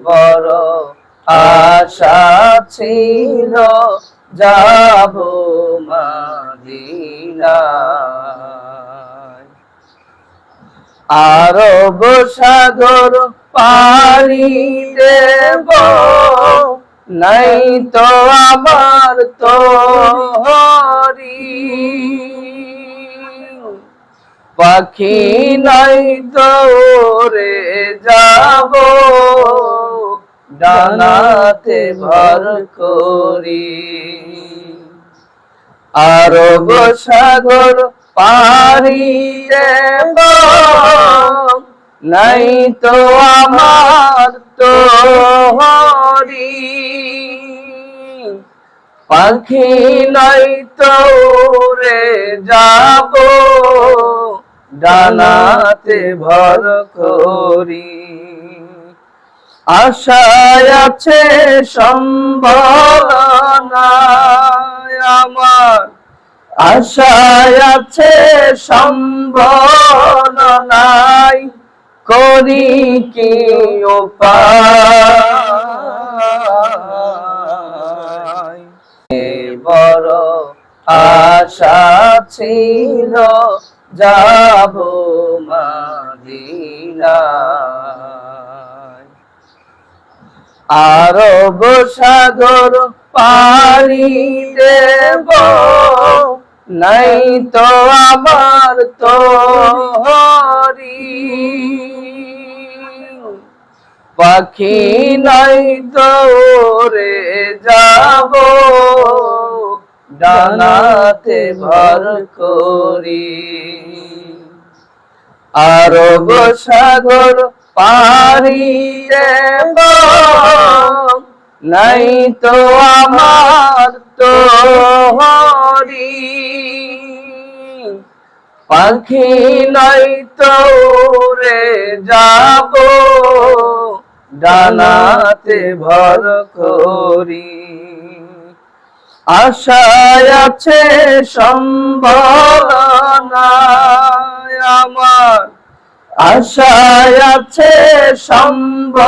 বড় আশা ছিল যাব মদিনায়। আরব সাগর পাড়ি দেব, নাই তো আমার তরি, পাখি নাই দৌড়ে যাব ডানাতে ভর করি। আরব সাগর পাড়ি দেব, নাই তো আমার তরি, পাখি নাই তো উড়ে যাব ডানাতে ভর করি। আশায় আছে সম্ভাবনা আমার, আশায় আছে সম্ভাবনাই, করি কি উপায়। বড় আশা ছিল যাব মদিনায়। আরব সাগর পাড়ি দেব, নাই তো আমার তরি, পাখি নাই দৌড়ে যাব ডানাতে ভর করি। আরব সাগর পাড়ি দেব, নাই তো আমার তরি, পাখি নাই তো উড়ে যাব ডানাতে ভর করি। আশায় আছে সম্ভাবনা আমার, আশায় আছে সম্ভাবনাই,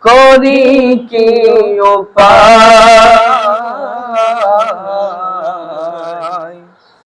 করি কি উপায়।